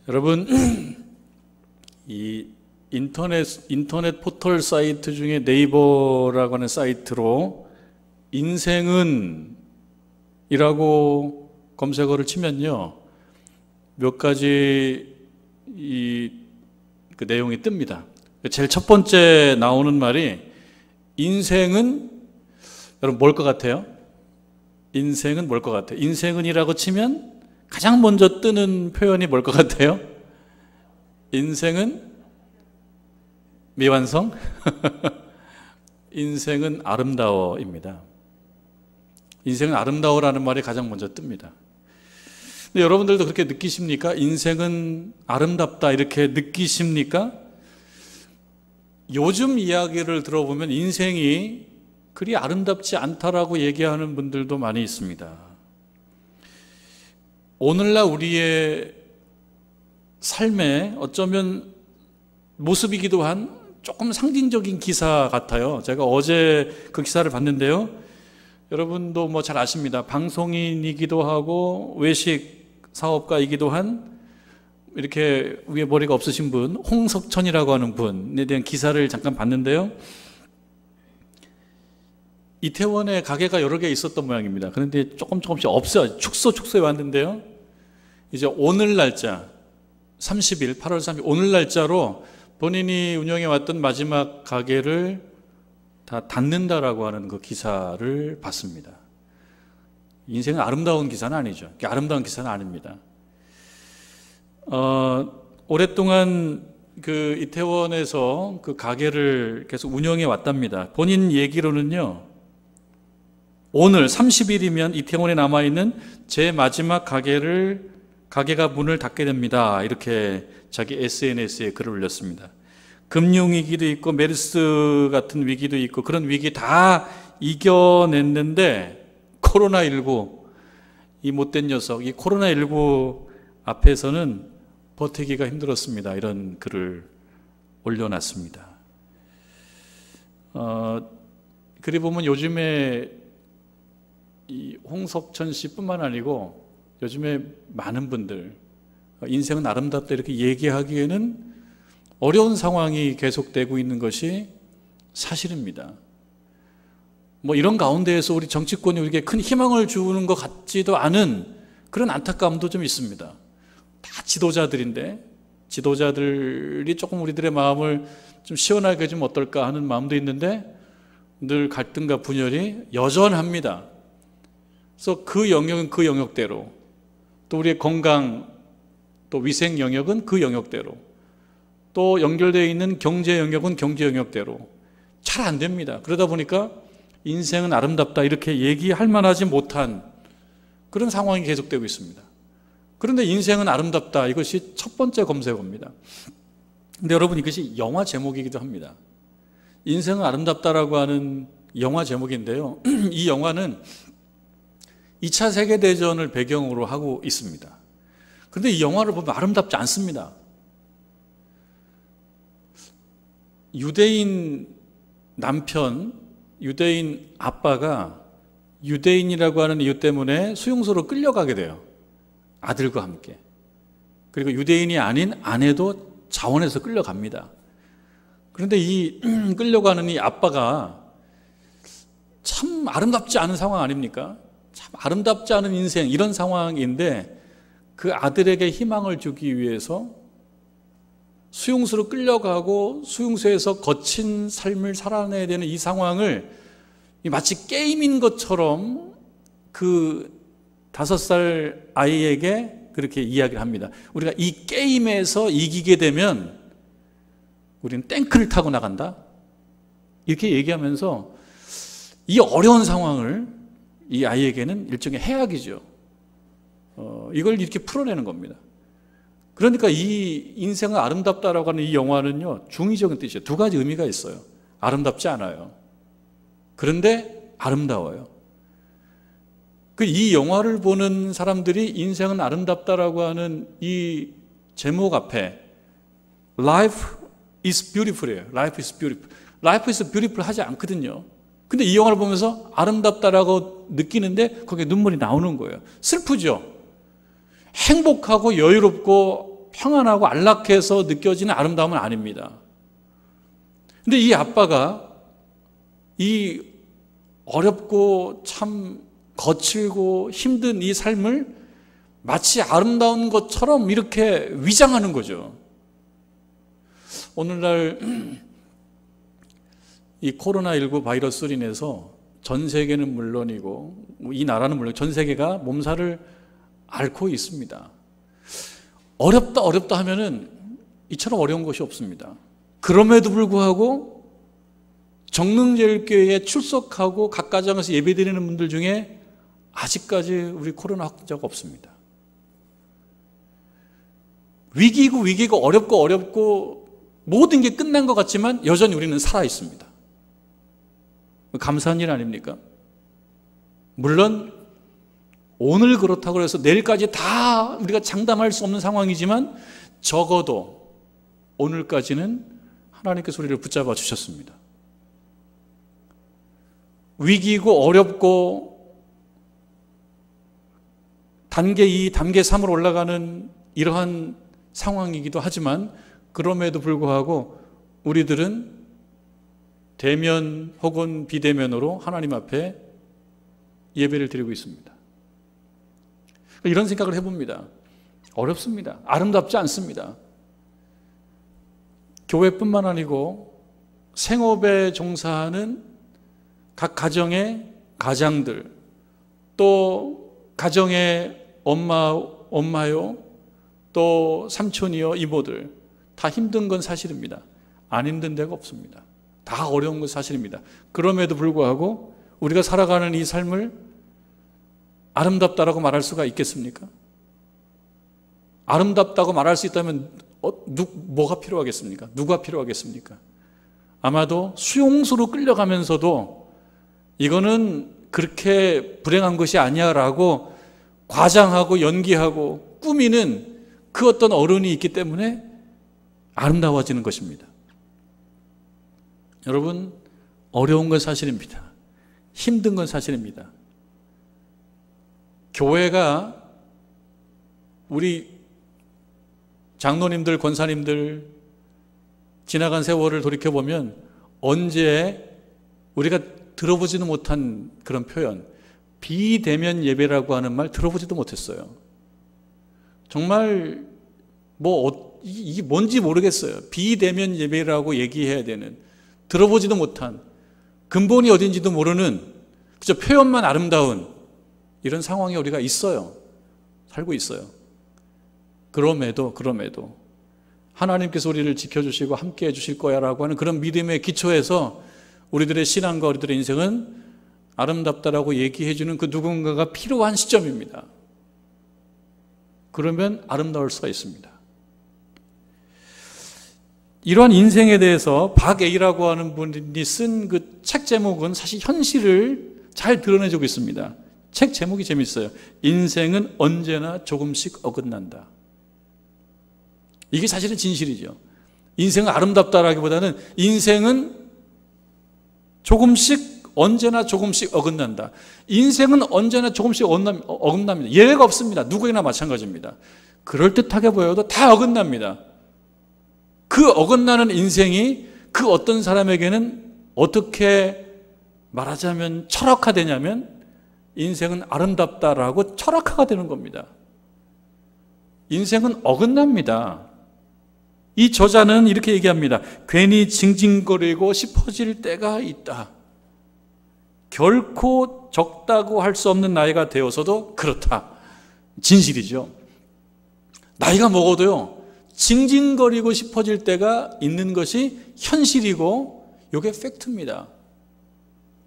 여러분, 이 인터넷 포털 사이트 중에 네이버라고 하는 사이트로 인생은 이라고 검색어를 치면요, 몇 가지 그 내용이 뜹니다. 제일 첫 번째 나오는 말이, 인생은, 여러분 뭘 것 같아요? 인생은 뭘 것 같아요? 인생은 이라고 치면 가장 먼저 뜨는 표현이 뭘 것 같아요? 인생은 미완성? 인생은 아름다워입니다. 인생은 아름다워라는 말이 가장 먼저 뜹니다. 근데 여러분들도 그렇게 느끼십니까? 인생은 아름답다 이렇게 느끼십니까? 요즘 이야기를 들어보면 인생이 그리 아름답지 않다라고 얘기하는 분들도 많이 있습니다. 오늘날 우리의 삶의 어쩌면 모습이기도 한 조금 상징적인 기사 같아요. 제가 어제 그 기사를 봤는데요, 여러분도 뭐 잘 아십니다. 방송인이기도 하고 외식 사업가이기도 한, 이렇게 위에 머리가 없으신 분, 홍석천이라고 하는 분에 대한 기사를 잠깐 봤는데요, 이태원에 가게가 여러 개 있었던 모양입니다. 그런데 조금씩 없어요. 축소해 왔는데요, 이제 오늘 날짜 30일, 8월 30일 오늘 날짜로 본인이 운영해 왔던 마지막 가게를 다 닫는다라고 하는 그 기사를 봤습니다. 인생은 아름다운 기사는 아니죠. 아름다운 기사는 아닙니다. 오랫동안 그 이태원에서 그 가게를 계속 운영해 왔답니다. 본인 얘기로는요, 오늘 30일이면 이태원에 남아있는 제 마지막 가게가 문을 닫게 됩니다. 이렇게 자기 SNS에 글을 올렸습니다. 금융위기도 있고 메르스 같은 위기도 있고 그런 위기 다 이겨냈는데 코로나19, 이 못된 녀석, 이 코로나19 앞에서는 버티기가 힘들었습니다. 이런 글을 올려놨습니다. 그리 보면 요즘에 이 홍석천 씨뿐만 아니고 요즘에 많은 분들 인생은 아름답다 이렇게 얘기하기에는 어려운 상황이 계속되고 있는 것이 사실입니다. 뭐 이런 가운데에서 우리 정치권이 우리에게 큰 희망을 주는 것 같지도 않은 그런 안타까움도 좀 있습니다. 다 지도자들인데 지도자들이 조금 우리들의 마음을 좀 시원하게 해주면 어떨까 하는 마음도 있는데 늘 갈등과 분열이 여전합니다. 그래서 그 영역은 그 영역대로, 또 우리의 건강, 또 위생 영역은 그 영역대로, 또 연결되어 있는 경제 영역은 경제 영역대로 잘 안 됩니다. 그러다 보니까 인생은 아름답다 이렇게 얘기할 만하지 못한 그런 상황이 계속되고 있습니다. 그런데 인생은 아름답다, 이것이 첫 번째 검색어입니다. 근데 여러분, 이것이 영화 제목이기도 합니다. 인생은 아름답다라고 하는 영화 제목인데요, 이 영화는 2차 세계대전을 배경으로 하고 있습니다. 그런데 이 영화를 보면 아름답지 않습니다. 유대인 남편, 유대인 아빠가 유대인이라고 하는 이유 때문에 수용소로 끌려가게 돼요. 아들과 함께. 그리고 유대인이 아닌 아내도 자원해서 끌려갑니다. 그런데 이 끌려가는 이 아빠가 참 아름답지 않은 상황 아닙니까? 참 아름답지 않은 인생, 이런 상황인데 그 아들에게 희망을 주기 위해서 수용소로 끌려가고 수용소에서 거친 삶을 살아내야 되는 이 상황을 마치 게임인 것처럼 그 5살 아이에게 그렇게 이야기를 합니다. 우리가 이 게임에서 이기게 되면 우리는 탱크를 타고 나간다, 이렇게 얘기하면서 이 어려운 상황을 이 아이에게는 일종의 해악이죠. 이걸 이렇게 풀어내는 겁니다. 그러니까 이 인생은 아름답다라고 하는 이 영화는요, 중의적인 뜻이에요. 두 가지 의미가 있어요. 아름답지 않아요. 그런데 아름다워요. 이 영화를 보는 사람들이 인생은 아름답다라고 하는 이 제목 앞에 Life is beautiful이에요. Life is beautiful. Life is beautiful 하지 않거든요. 근데 이 영화를 보면서 아름답다라고 느끼는데 거기에 눈물이 나오는 거예요. 슬프죠. 행복하고 여유롭고 평안하고 안락해서 느껴지는 아름다움은 아닙니다. 근데 이 아빠가 이 어렵고 참 거칠고 힘든 이 삶을 마치 아름다운 것처럼 이렇게 위장하는 거죠. 오늘날 이 코로나19 바이러스로 인해서 전 세계는 물론이고 이 나라는 물론 전 세계가 몸살을 앓고 있습니다. 어렵다 하면은 이처럼 어려운 것이 없습니다. 그럼에도 불구하고 정릉제일교회에 출석하고 각 가정에서 예배드리는 분들 중에 아직까지 우리 코로나 확진자가 없습니다. 위기고 어렵고 모든 게 끝난 것 같지만 여전히 우리는 살아 있습니다. 감사한 일 아닙니까? 물론 오늘 그렇다고 해서 내일까지 다 우리가 장담할 수 없는 상황이지만 적어도 오늘까지는 하나님께서 우리를 붙잡아 주셨습니다. 위기고 어렵고 단계 2, 단계 3으로 올라가는 이러한 상황이기도 하지만 그럼에도 불구하고 우리들은 대면 혹은 비대면으로 하나님 앞에 예배를 드리고 있습니다. 이런 생각을 해봅니다. 어렵습니다. 아름답지 않습니다. 교회뿐만 아니고 생업에 종사하는 각 가정의 가장들, 또 가정의 엄마요, 또 삼촌이요, 이모들 다 힘든 건 사실입니다. 안 힘든 데가 없습니다. 다 어려운 건 사실입니다. 그럼에도 불구하고 우리가 살아가는 이 삶을 아름답다라고 말할 수가 있겠습니까? 아름답다고 말할 수 있다면 뭐가 필요하겠습니까? 누가 필요하겠습니까? 아마도 수용소로 끌려가면서도 이거는 그렇게 불행한 것이 아니야 라고 과장하고 연기하고 꾸미는 그 어떤 어른이 있기 때문에 아름다워지는 것입니다. 여러분, 어려운 건 사실입니다. 힘든 건 사실입니다. 교회가 우리 장로님들, 권사님들 지나간 세월을 돌이켜보면 언제 우리가 들어보지도 못한 그런 표현, 비대면 예배라고 하는 말 들어보지도 못했어요. 정말 이게 뭔지 모르겠어요. 비대면 예배라고 얘기해야 되는, 들어보지도 못한, 근본이 어딘지도 모르는 그저 표현만 아름다운 이런 상황에 우리가 있어요. 살고 있어요. 그럼에도 하나님께서 우리를 지켜주시고 함께해 주실 거야 라고 하는 그런 믿음의 기초에서 우리들의 신앙과 우리들의 인생은 아름답다라고 얘기해 주는 그 누군가가 필요한 시점입니다. 그러면 아름다울 수가 있습니다. 이러한 인생에 대해서 박A라고 하는 분이 쓴 그 책 제목은 사실 현실을 잘 드러내주고 있습니다. 책 제목이 재밌어요. 인생은 언제나 조금씩 어긋난다. 이게 사실은 진실이죠. 인생은 아름답다라기보다는 인생은 언제나 조금씩 어긋난다. 인생은 언제나 조금씩 어긋납니다. 예외가 없습니다. 누구에게나 마찬가지입니다. 그럴듯하게 보여도 다 어긋납니다. 그 어긋나는 인생이 그 어떤 사람에게는 어떻게 말하자면 철학화되냐면 인생은 아름답다라고 철학화가 되는 겁니다. 인생은 어긋납니다. 이 저자는 이렇게 얘기합니다. 괜히 징징거리고 싶어질 때가 있다. 결코 적다고 할 수 없는 나이가 되어서도 그렇다. 진실이죠. 나이가 먹어도요, 징징거리고 싶어질 때가 있는 것이 현실이고 이게 팩트입니다.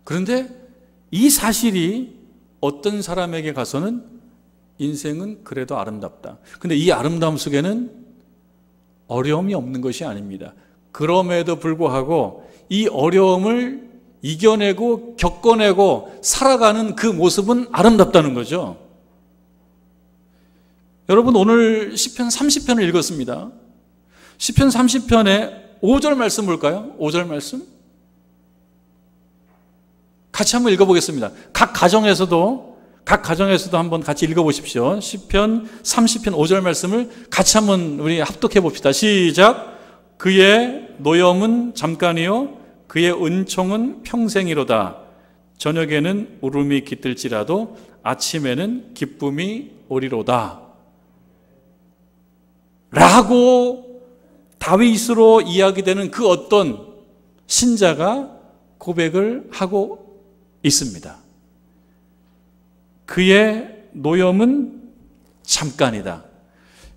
그런데 이 사실이 어떤 사람에게 가서는 인생은 그래도 아름답다. 근데 이 아름다움 속에는 어려움이 없는 것이 아닙니다. 그럼에도 불구하고 이 어려움을 이겨내고 겪어내고 살아가는 그 모습은 아름답다는 거죠. 여러분, 오늘 시편 30편을 읽었습니다. 시편 30편의 5절 말씀 볼까요? 5절 말씀 같이 한번 읽어보겠습니다. 각 가정에서도 각 가정에서도 한번 같이 읽어보십시오. 시편 30편 5절 말씀을 같이 한번 우리 합독해 봅시다. 시작. 그의 노염은 잠깐이요 그의 은총은 평생이로다. 저녁에는 울음이 깃들지라도 아침에는 기쁨이 오리로다. 라고 다윗으로 이야기되는 그 어떤 신자가 고백을 하고 있습니다. 그의 노염은 잠깐이다.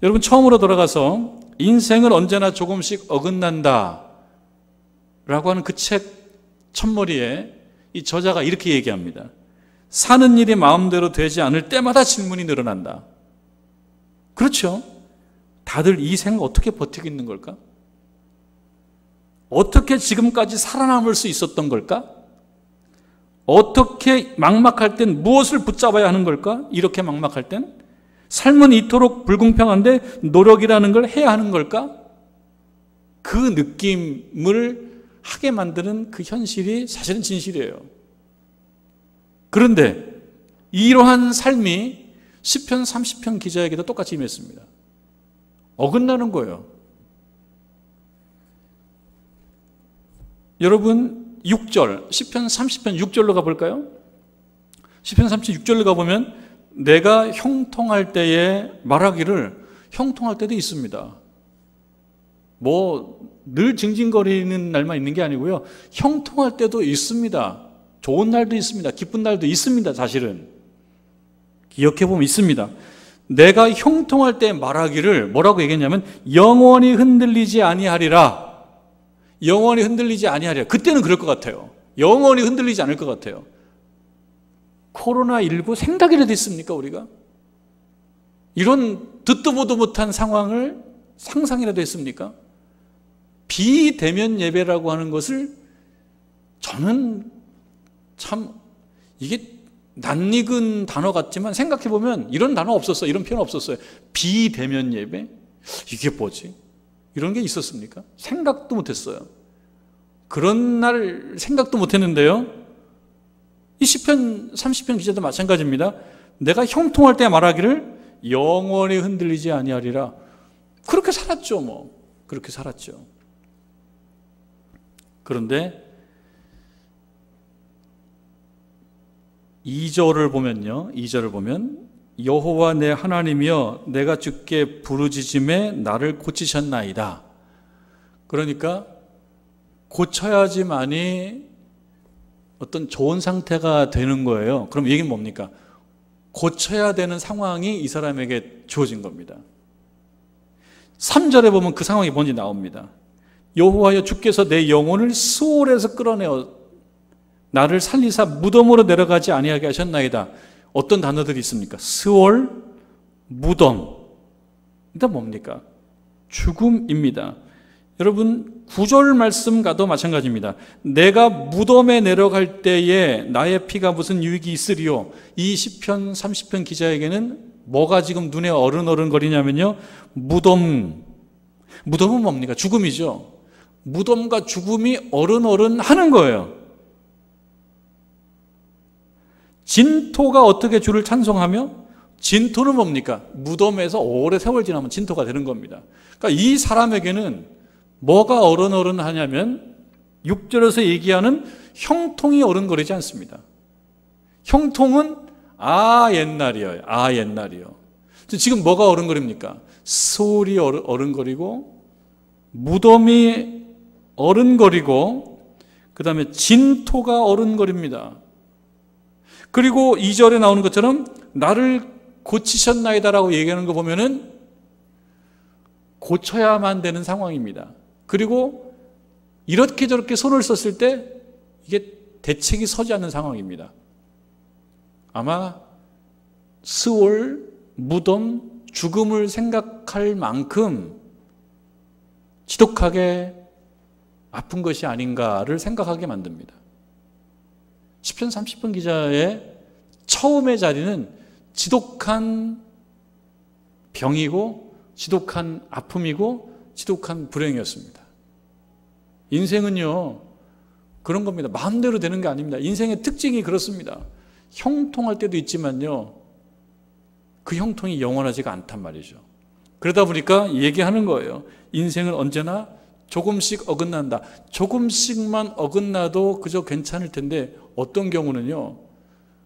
여러분, 처음으로 돌아가서 인생은 언제나 조금씩 어긋난다 라고 하는 그 책 첫머리에 이 저자가 이렇게 얘기합니다. 사는 일이 마음대로 되지 않을 때마다 질문이 늘어난다. 그렇죠. 다들 이 생을 어떻게 버티고 있는 걸까? 어떻게 지금까지 살아남을 수 있었던 걸까? 어떻게 막막할 땐 무엇을 붙잡아야 하는 걸까? 이렇게 막막할 땐 삶은 이토록 불공평한데 노력이라는 걸 해야 하는 걸까? 그 느낌을 하게 만드는 그 현실이 사실은 진실이에요. 그런데 이러한 삶이 시편 30편 기자에게도 똑같이 임했습니다. 어긋나는 거예요. 여러분, 6절, 시편 30편 6절로 가볼까요? 시편 36절로 가보면 내가 형통할 때에 말하기를, 형통할 때도 있습니다. 뭐 늘 징징거리는 날만 있는 게 아니고요, 형통할 때도 있습니다. 좋은 날도 있습니다. 기쁜 날도 있습니다. 사실은 기억해보면 있습니다. 내가 형통할 때 말하기를 뭐라고 얘기했냐면 영원히 흔들리지 아니하리라. 영원히 흔들리지 아니하리라. 그때는 그럴 것 같아요. 영원히 흔들리지 않을 것 같아요. 코로나19 생각이라도 있습니까, 우리가? 이런 듣도 보도 못한 상황을 상상이라도 했습니까? 비대면 예배라고 하는 것을 저는 참 이게 낯익은 단어 같지만 생각해보면 이런 단어 없었어요. 이런 표현 없었어요. 비대면 예배? 이게 뭐지? 이런 게 있었습니까? 생각도 못했어요. 그런 날 생각도 못했는데요, 이 시편 30편 기자도 마찬가지입니다. 내가 형통할 때 말하기를 영원히 흔들리지 아니하리라. 그렇게 살았죠. 뭐 그렇게 살았죠. 그런데 2절을 보면요, 2절을 보면 여호와 내 하나님이여 내가 주께 부르짖음에 나를 고치셨나이다. 그러니까 고쳐야지만이 어떤 좋은 상태가 되는 거예요. 그럼 얘기는 뭡니까? 고쳐야 되는 상황이 이 사람에게 주어진 겁니다. 3절에 보면 그 상황이 뭔지 나옵니다. 여호와여 주께서 내 영혼을 스올에서 끌어내어 나를 살리사 무덤으로 내려가지 아니하게 하셨나이다. 어떤 단어들이 있습니까? 스올, 무덤. 일단 뭡니까? 죽음입니다. 여러분, 9절 말씀 가도 마찬가지입니다. 내가 무덤에 내려갈 때에 나의 피가 무슨 유익이 있으리요. 이 시편 30편 기자에게는 뭐가 지금 눈에 어른어른거리냐면요, 무덤은 뭡니까? 죽음이죠. 무덤과 죽음이 어른어른 하는 거예요. 진토가 어떻게 주를 찬송하며, 진토는 뭡니까? 무덤에서 오래 세월 지나면 진토가 되는 겁니다. 그러니까 이 사람에게는 뭐가 어른어른 하냐면 6절에서 얘기하는 형통이 어른거리지 않습니다. 형통은 옛날이요. 옛날이요. 지금 뭐가 어른거립니까? 스올이 어른거리고, 무덤이 어른거리고, 그 다음에 진토가 어른거립니다. 그리고 2절에 나오는 것처럼 나를 고치셨나이다라고 얘기하는 거 보면은 고쳐야만 되는 상황입니다. 그리고 이렇게 저렇게 손을 썼을 때 이게 대책이 서지 않는 상황입니다. 아마 스올, 무덤, 죽음을 생각할 만큼 지독하게 아픈 것이 아닌가를 생각하게 만듭니다. 시편 30편 기자의 처음의 자리는 지독한 병이고, 지독한 아픔이고, 지독한 불행이었습니다. 인생은요, 그런 겁니다. 마음대로 되는 게 아닙니다. 인생의 특징이 그렇습니다. 형통할 때도 있지만요, 그 형통이 영원하지가 않단 말이죠. 그러다 보니까 얘기하는 거예요. 인생은 언제나 조금씩 어긋난다. 조금씩만 어긋나도 그저 괜찮을 텐데 어떤 경우는요,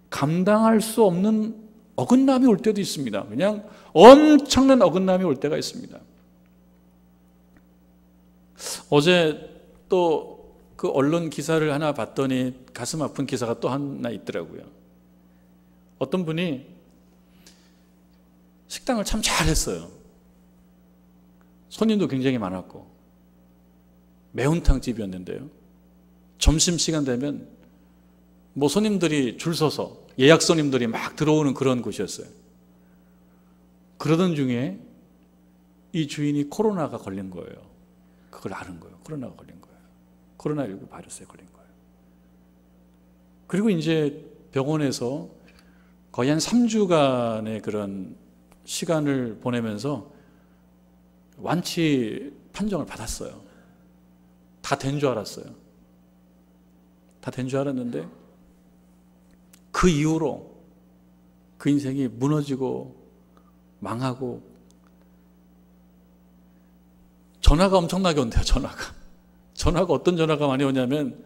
감당할 수 없는 어긋남이 올 때도 있습니다. 그냥 엄청난 어긋남이 올 때가 있습니다. 어제 또 그 언론 기사를 하나 봤더니 가슴 아픈 기사가 또 하나 있더라고요. 어떤 분이 식당을 참 잘했어요. 손님도 굉장히 많았고 매운탕 집이었는데요, 점심시간 되면 뭐 손님들이 줄 서서 예약 손님들이 막 들어오는 그런 곳이었어요. 그러던 중에 이 주인이 코로나가 걸린 거예요. 그걸 아는 거예요. 코로나가 걸린 거예요. 코로나19 바이러스에 걸린 거예요. 그리고 이제 병원에서 거의 한 3주간의 그런 시간을 보내면서 완치 판정을 받았어요. 다 된 줄 알았어요. 다 된 줄 알았는데 그 이후로 그 인생이 무너지고 망하고, 전화가 엄청나게 온대요. 전화가 어떤 전화가 많이 오냐면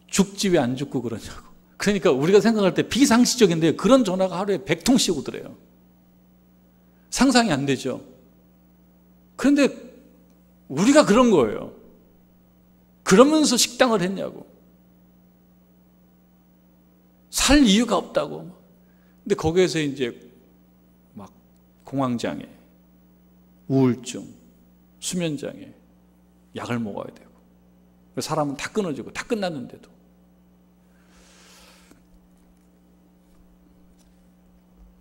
죽지 왜 안 죽고 그러냐고. 그러니까 우리가 생각할 때 비상식적인데 그런 전화가 하루에 100통씩 오더래요. 상상이 안 되죠. 그런데 우리가 그런 거예요. 그러면서 식당을 했냐고. 살 이유가 없다고. 근데 거기에서 이제 막 공황장애, 우울증, 수면장애, 약을 먹어야 되고, 사람은 다 끊어지고 다 끝났는데도.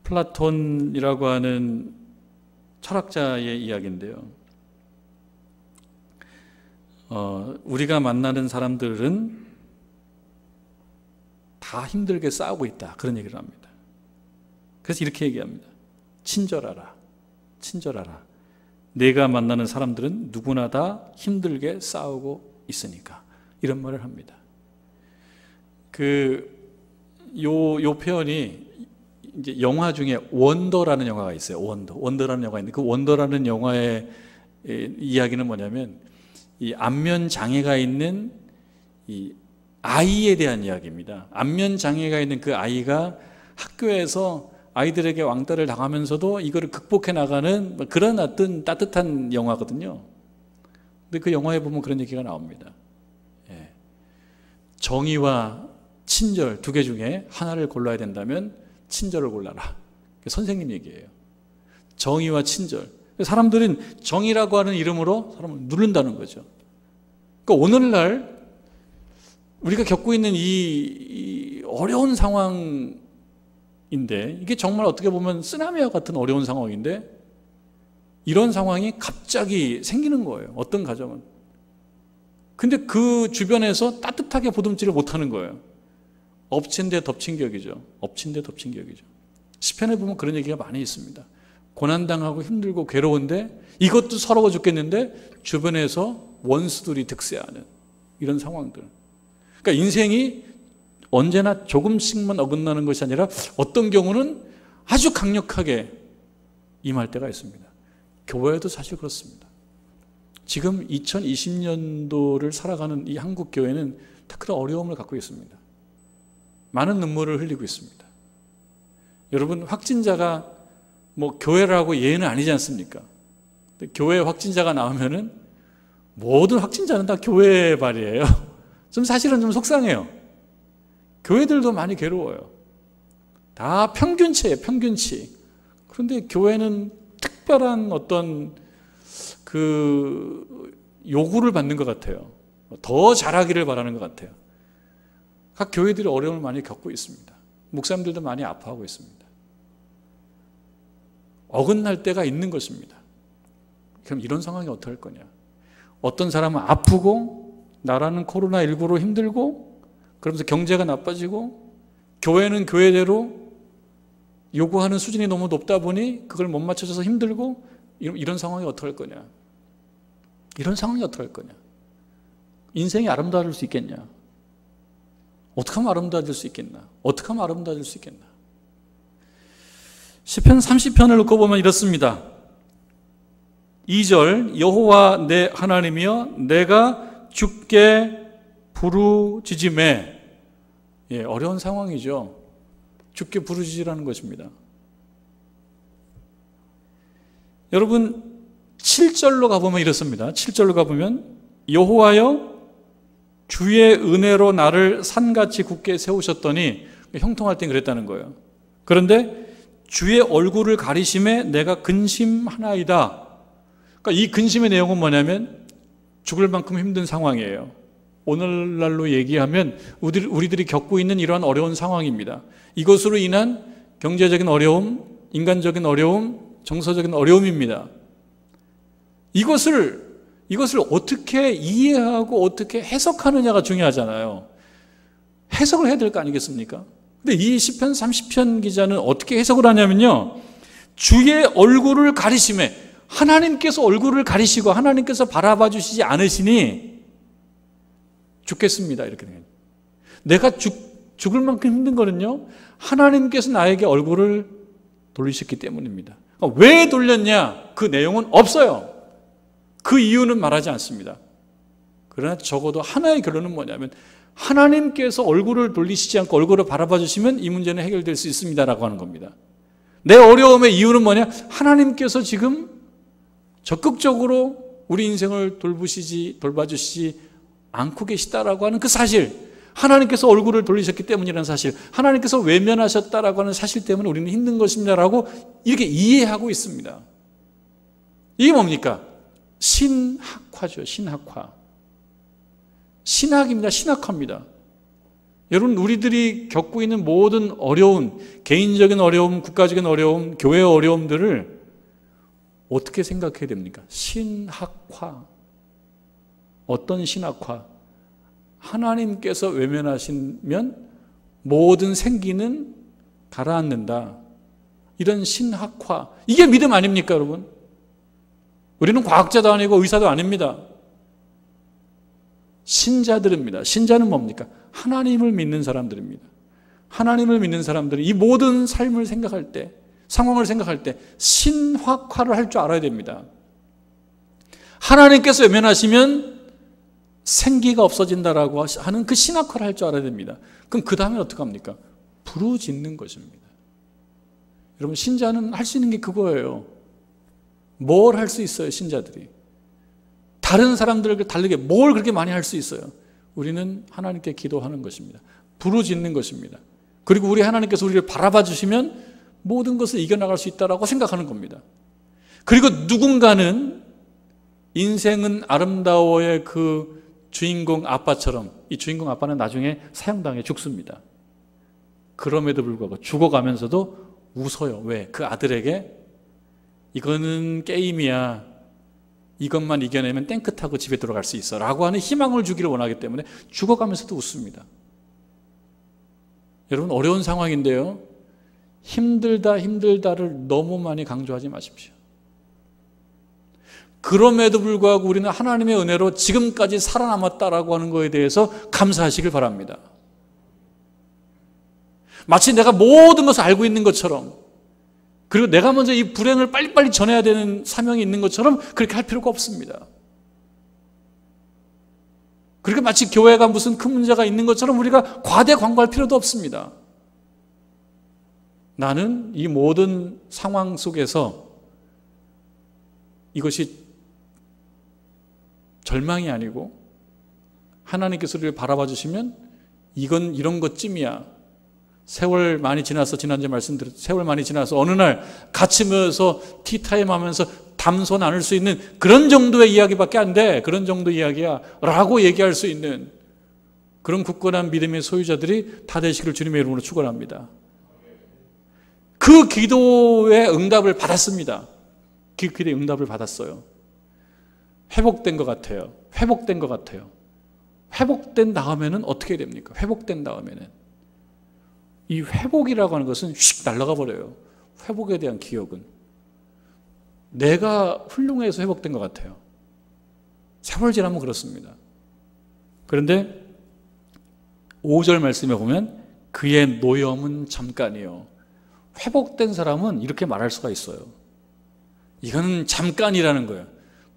플라톤이라고 하는 철학자의 이야기인데요, 우리가 만나는 사람들은 다 힘들게 싸우고 있다, 그런 얘기를 합니다. 그래서 이렇게 얘기합니다. 친절하라, 친절하라. 내가 만나는 사람들은 누구나 다 힘들게 싸우고 있으니까, 이런 말을 합니다. 요 표현이 이제 영화 중에 원더라는 영화가 있어요. 원더라는 영화가 있는데, 그 원더라는 영화의 이야기는 뭐냐면, 이 안면 장애가 있는 이 아이에 대한 이야기입니다. 안면 장애가 있는 그 아이가 학교에서 아이들에게 왕따를 당하면서도 이거를 극복해 나가는 그런 어떤 따뜻한 영화거든요. 근데 그 영화에 보면 그런 얘기가 나옵니다. 예. 정의와 친절 두 개 중에 하나를 골라야 된다면 친절을 골라라. 선생님 얘기예요. 정의와 친절. 사람들은 정의라고 하는 이름으로 사람을 누른다는 거죠. 그러니까 오늘날 우리가 겪고 있는 이 어려운 상황인데, 이게 정말 어떻게 보면 쓰나미와 같은 어려운 상황인데, 이런 상황이 갑자기 생기는 거예요. 어떤 가정은. 근데 그 주변에서 따뜻하게 보듬지를 못하는 거예요. 엎친 데 덮친 격이죠. 엎친 데 덮친 격이죠. 시편에 보면 그런 얘기가 많이 있습니다. 고난당하고 힘들고 괴로운데, 이것도 서러워 죽겠는데 주변에서 원수들이 득세하는 이런 상황들. 그러니까 인생이 언제나 조금씩만 어긋나는 것이 아니라 어떤 경우는 아주 강력하게 임할 때가 있습니다. 교회도 사실 그렇습니다. 지금 2020년도를 살아가는 이 한국 교회는 다 그런 어려움을 갖고 있습니다. 많은 눈물을 흘리고 있습니다. 여러분, 확진자가 뭐 교회라고 예외는 아니지 않습니까? 교회 확진자가 나오면은 모든 확진자는 다 교회 발이에요. 좀 사실은 좀 속상해요. 교회들도 많이 괴로워요. 다 평균치예요, 평균치. 그런데 교회는 특별한 어떤 그 요구를 받는 것 같아요. 더 잘하기를 바라는 것 같아요. 각 교회들이 어려움을 많이 겪고 있습니다. 목사님들도 많이 아파하고 있습니다. 어긋날 때가 있는 것입니다. 그럼 이런 상황이 어떻게 할 거냐? 어떤 사람은 아프고 나라는 코로나19로 힘들고 그러면서 경제가 나빠지고 교회는 교회대로 요구하는 수준이 너무 높다 보니 그걸 못 맞춰줘서 힘들고, 이런 상황이 어떻게 할 거냐? 이런 상황이 어떻게 할 거냐? 인생이 아름다울 수 있겠냐? 어떻게 하면 아름다워질 수 있겠나? 어떻게 하면 아름다워질 수 있겠나? 시편 30편을 놓고 보면 이렇습니다. 2절, 여호와 내 하나님이여 내가 주께 부르짖음에, 어려운 상황이죠. 주께 부르짖으라는 것입니다. 여러분 7절로 가보면 이렇습니다. 7절로 가보면 여호와여 주의 은혜로 나를 산같이 굳게 세우셨더니, 형통할 땐 그랬다는 거예요. 그런데 주의 얼굴을 가리심에 내가 근심하나이다. 그러니까 이 근심의 내용은 뭐냐면 죽을 만큼 힘든 상황이에요. 오늘날로 얘기하면 우리들이 겪고 있는 이러한 어려운 상황입니다. 이것으로 인한 경제적인 어려움, 인간적인 어려움, 정서적인 어려움입니다. 이것을 어떻게 이해하고 어떻게 해석하느냐가 중요하잖아요. 해석을 해야 될 거 아니겠습니까? 근데 이 시편 30편 기자는 어떻게 해석을 하냐면요, 주의 얼굴을 가리심에, 하나님께서 얼굴을 가리시고 하나님께서 바라봐 주시지 않으시니 죽겠습니다, 이렇게 돼요. 내가 죽을 만큼 힘든 거는요, 하나님께서 나에게 얼굴을 돌리셨기 때문입니다. 왜 돌렸냐? 그 내용은 없어요. 그 이유는 말하지 않습니다. 그러나 적어도 하나의 결론은 뭐냐면 하나님께서 얼굴을 돌리시지 않고 얼굴을 바라봐 주시면 이 문제는 해결될 수 있습니다라고 하는 겁니다. 내 어려움의 이유는 뭐냐? 하나님께서 지금 적극적으로 우리 인생을 돌봐 주시지 않고 계시다라고 하는 그 사실, 하나님께서 얼굴을 돌리셨기 때문이라는 사실, 하나님께서 외면하셨다라고 하는 사실 때문에 우리는 힘든 것입니다라고 이렇게 이해하고 있습니다. 이게 뭡니까? 신학화죠. 신학화. 신학입니다. 신학화입니다. 여러분, 우리들이 겪고 있는 모든 어려움, 개인적인 어려움, 국가적인 어려움, 교회의 어려움들을 어떻게 생각해야 됩니까? 신학화. 어떤 신학화? 하나님께서 외면하시면 모든 생기는 가라앉는다. 이런 신학화. 이게 믿음 아닙니까, 여러분? 우리는 과학자도 아니고 의사도 아닙니다. 신자들입니다. 신자는 뭡니까? 하나님을 믿는 사람들입니다. 하나님을 믿는 사람들은 이 모든 삶을 생각할 때, 상황을 생각할 때 신학화를 할 줄 알아야 됩니다. 하나님께서 외면하시면 생기가 없어진다라고 하는 그 신학화를 할 줄 알아야 됩니다. 그럼 그 다음에 어떻게 합니까? 부르짖는 것입니다. 여러분, 신자는 할 수 있는 게 그거예요. 뭘 할 수 있어요, 신자들이? 다른 사람들과 다르게 뭘 그렇게 많이 할 수 있어요? 우리는 하나님께 기도하는 것입니다. 부르짖는 것입니다. 그리고 우리 하나님께서 우리를 바라봐 주시면 모든 것을 이겨나갈 수 있다고 생각하는 겁니다. 그리고 누군가는 인생은 아름다워의 그 주인공 아빠처럼, 이 주인공 아빠는 나중에 사형당해 죽습니다. 그럼에도 불구하고 죽어가면서도 웃어요. 왜? 그 아들에게 이거는 게임이야, 이것만 이겨내면 탱크 타고 집에 들어갈 수 있어 라고 하는 희망을 주기를 원하기 때문에 죽어가면서도 웃습니다. 여러분, 어려운 상황인데요, 힘들다를 너무 많이 강조하지 마십시오. 그럼에도 불구하고 우리는 하나님의 은혜로 지금까지 살아남았다라고 하는 것에 대해서 감사하시길 바랍니다. 마치 내가 모든 것을 알고 있는 것처럼, 그리고 내가 먼저 이 불행을 빨리빨리 전해야 되는 사명이 있는 것처럼 그렇게 할 필요가 없습니다. 그리고 마치 교회가 무슨 큰 문제가 있는 것처럼 우리가 과대 광고할 필요도 없습니다. 나는 이 모든 상황 속에서 이것이 절망이 아니고 하나님께서 우리를 바라봐 주시면 이건 이런 것쯤이야. 세월 많이 지나서, 지난주에 말씀드렸죠, 세월 많이 지나서 어느 날 같이 모여서 티타임 하면서 담소 나눌 수 있는 그런 정도의 이야기밖에 안 돼. 그런 정도 이야기야 라고 얘기할 수 있는 그런 굳건한 믿음의 소유자들이 다 되시기를 주님의 이름으로 축원합니다. 그 기도의 응답을 받았습니다. 그 기도의 응답을 받았어요. 회복된 것 같아요. 회복된 것 같아요. 회복된 다음에는 어떻게 됩니까? 회복된 다음에는 이 회복이라고 하는 것은 휙 날아가 버려요. 회복에 대한 기억은 내가 훌륭해서 회복된 것 같아요. 세월 지나면 그렇습니다. 그런데 5절 말씀에 보면 그의 노염은 잠깐이요. 회복된 사람은 이렇게 말할 수가 있어요. 이거는 잠깐이라는 거예요.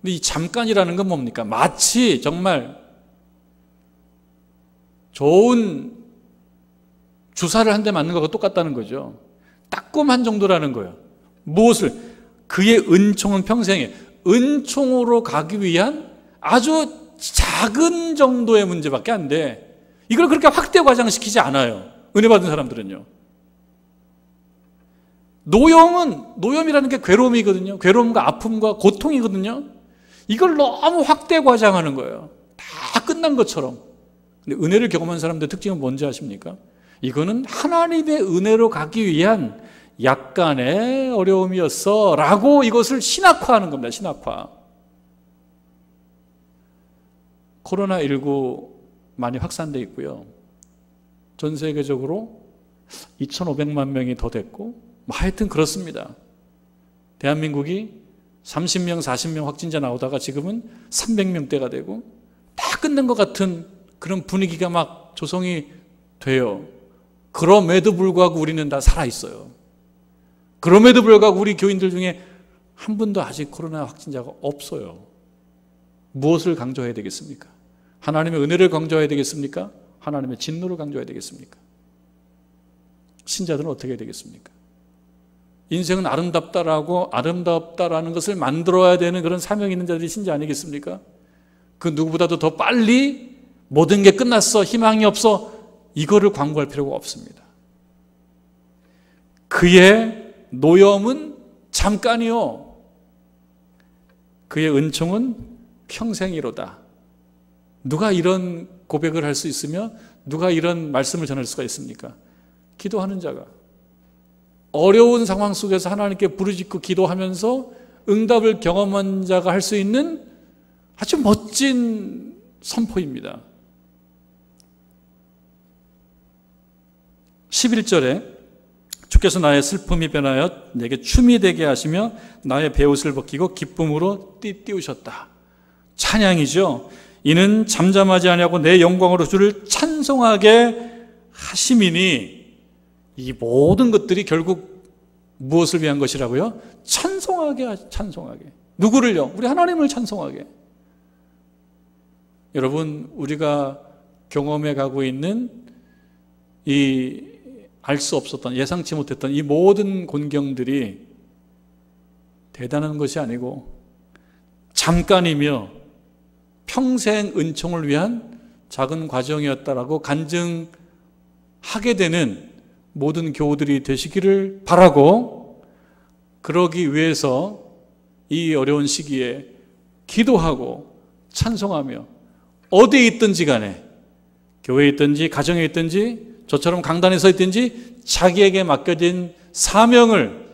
근데 이 잠깐이라는 건 뭡니까? 마치 정말 좋은 주사를 한 대 맞는 것과 똑같다는 거죠. 따끔한 정도라는 거예요. 무엇을? 그의 은총은 평생에, 은총으로 가기 위한 아주 작은 정도의 문제밖에 안 돼. 이걸 그렇게 확대 과장시키지 않아요. 은혜 받은 사람들은요. 노염이라는 게 괴로움이거든요. 괴로움과 아픔과 고통이거든요. 이걸 너무 확대 과장하는 거예요. 다 끝난 것처럼. 근데 은혜를 경험한 사람들의 특징은 뭔지 아십니까? 이거는 하나님의 은혜로 가기 위한 약간의 어려움이었어 라고 이것을 신학화하는 겁니다. 신학화. 코로나19 많이 확산되어 있고요. 전 세계적으로 2,500만 명이 더 됐고 하여튼 그렇습니다. 대한민국이 30명, 40명 확진자 나오다가 지금은 300명대가 되고 다 끝난 것 같은 그런 분위기가 막 조성이 돼요. 그럼에도 불구하고 우리는 다 살아있어요. 그럼에도 불구하고 우리 교인들 중에 한 분도 아직 코로나 확진자가 없어요. 무엇을 강조해야 되겠습니까? 하나님의 은혜를 강조해야 되겠습니까? 하나님의 진노를 강조해야 되겠습니까? 신자들은 어떻게 해야 되겠습니까? 인생은 아름답다라는 것을 만들어야 되는 그런 사명이 있는 자들이 신자 아니겠습니까? 그 누구보다도 더 빨리 모든 게 끝났어, 희망이 없어, 이거를 광고할 필요가 없습니다. 그의 노염은 잠깐이요, 그의 은총은 평생이로다. 누가 이런 고백을 할 수 있으며 누가 이런 말씀을 전할 수가 있습니까? 기도하는 자가. 어려운 상황 속에서 하나님께 부르짖고 기도하면서 응답을 경험한 자가 할 수 있는 아주 멋진 선포입니다. 11절에 주께서 나의 슬픔이 변하여 내게 춤이 되게 하시며 나의 베옷을 벗기고 기쁨으로 띠띠우셨다. 찬양이죠. 이는 잠잠하지 아니하고 내 영광으로 주를 찬송하게 하심이니, 이 모든 것들이 결국 무엇을 위한 것이라고요? 찬송하게. 누구를요? 우리 하나님을 찬송하게. 여러분, 우리가 경험해 가고 있는 이 알 수 없었던, 예상치 못했던 이 모든 곤경들이 대단한 것이 아니고 잠깐이며 평생 은총을 위한 작은 과정이었다라고 간증하게 되는 모든 교우들이 되시기를 바라고, 그러기 위해서 이 어려운 시기에 기도하고 찬송하며 어디에 있든지 간에, 교회에 있든지 가정에 있든지 저처럼 강단에 서 있든지 자기에게 맡겨진 사명을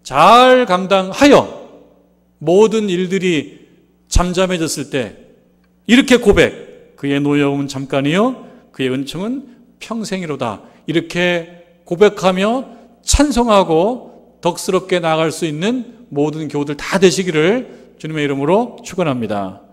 잘 감당하여 모든 일들이 잠잠해졌을 때 이렇게 고백, 그의 노여움은 잠깐이요 그의 은총은 평생이로다, 이렇게 고백하며 찬송하고 덕스럽게 나아갈 수 있는 모든 교우들 다 되시기를 주님의 이름으로 축원합니다.